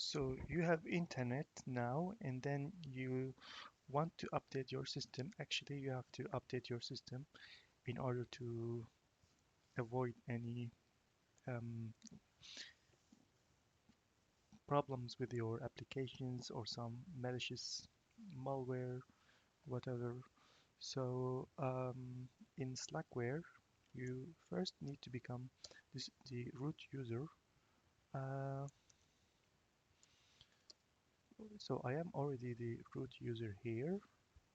So you have internet now, and then you want to update your system. Actually, you have to update your system in order to avoid any um, problems with your applications or some malicious malware, whatever. So in Slackware, you first need to become the root user. Uh, so I am already the root user here,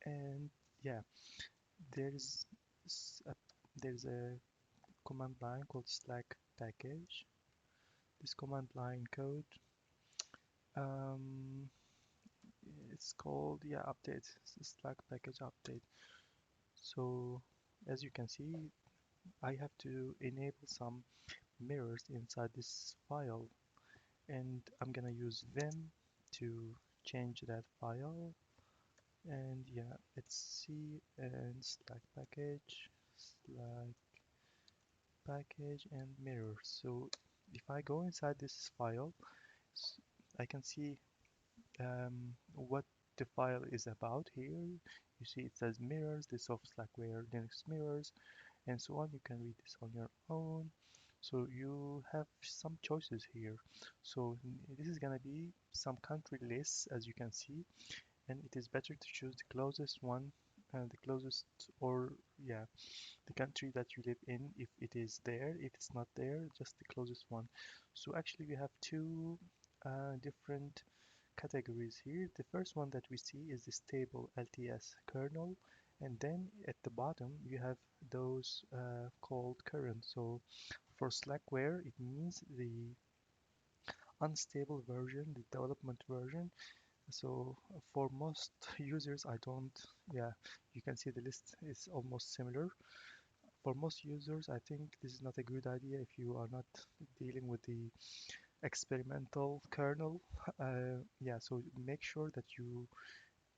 and yeah, there's a, there's a command line called slack package. This command line code, um, it's called update, slack package update. So as you can see, I have to enable some mirrors inside this file, and I'm gonna use vim to change that file. And yeah, let's see, and slack package and mirror. So if I go inside this file, I can see what the file is about here. You see it says mirrors, this of Slackware Linux mirrors, and so on. You can read this on your own. So you have some choices here. So this is gonna be some country lists, as you can see, and it is better to choose the closest one, the closest, or yeah, the country that you live in, if it is there. If it's not there, just the closest one. So actually we have two different categories here. The first one that we see is the stable LTS kernel, and then at the bottom you have those called current. So for Slackware, it means the unstable version, the development version. So for most users, I don't, yeah, you can see the list is almost similar. For most users, I think this is not a good idea if you are not dealing with the experimental kernel. Yeah, so make sure that you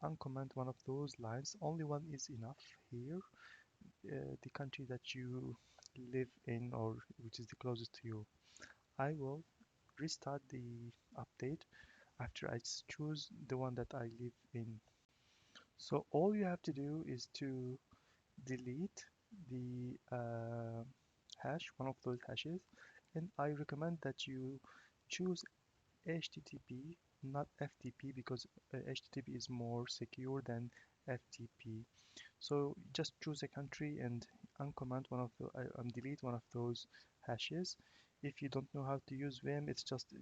uncomment one of those lines. Only one is enough here. The country that you live in, or which is the closest to you. I will restart the update after I choose the one that I live in. So all you have to do is to delete the hash, one of those hashes, and I recommend that you choose HTTP, not FTP, because HTTP is more secure than FTP. So just choose a country and uncomment one of the delete one of those hashes. If you don't know how to use Vim, it's just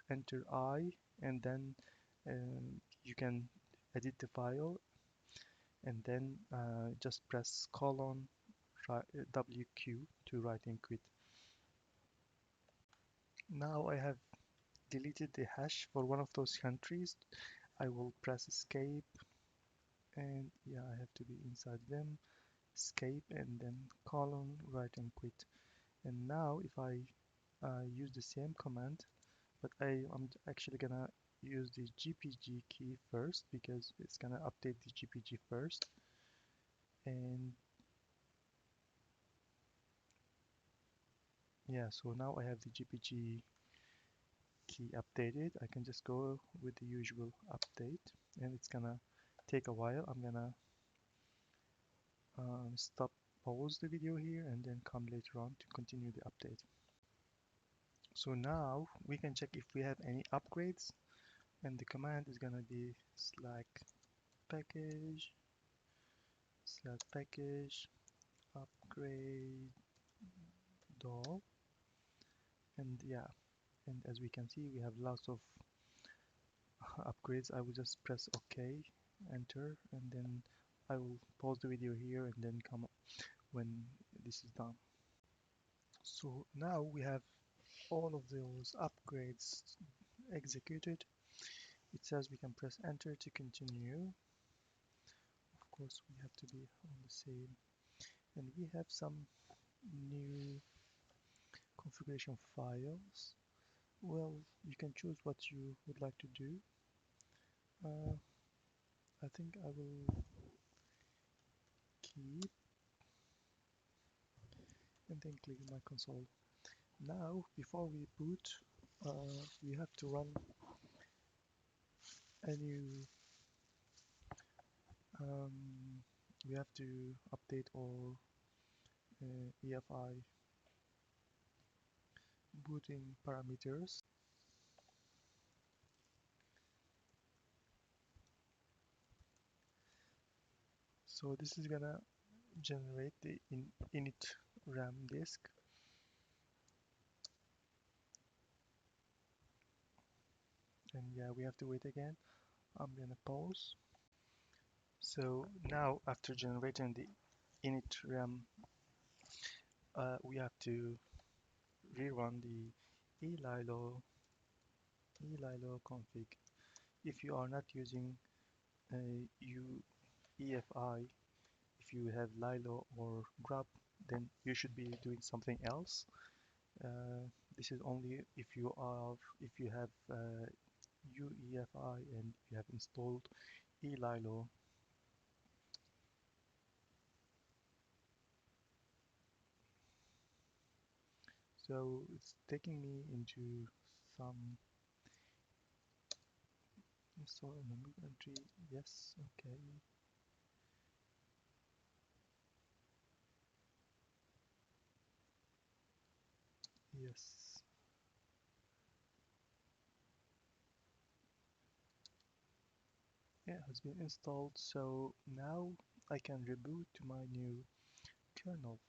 enter I, and then you can edit the file, and then just press colon WQ to write and quit. Now I have deleted the hash for one of those countries. I will press escape, and yeah, I have to be inside Vim, escape, and then colon write and quit. And now if I use the same command, but I'm actually gonna use the GPG key first because it's gonna update the GPG first. And yeah, so now I have the GPG key updated. I can just go with the usual update, and it's gonna take a while. I'm gonna pause the video here and then come later on to continue the update. So now we can check if we have any upgrades, and the command is gonna be package package upgrade doll, and yeah, and as we can see we have lots of upgrades. I will just press OK, enter, and then I will pause the video here and then come up when this is done. So now we have all of those upgrades executed. It says we can press enter to continue. Of course we have to be on the same, and we have some new configuration files. Well, you can choose what you would like to do. I think I will keep, and then click my console. Now, before we boot, we have to run a new um, we have to update all EFI booting parameters. So this is gonna generate the init RAM disk. And yeah, we have to wait again. I'm gonna pause. So now after generating the init RAM, we have to rerun the ELILO config. If you are not using UEFI, if you have LILO or GRUB, then you should be doing something else. This is only if you have UEFI and you have installed ELILO. So it's taking me into some install an entry. Yes, okay. Yes. It has been installed, so now I can reboot to my new kernel.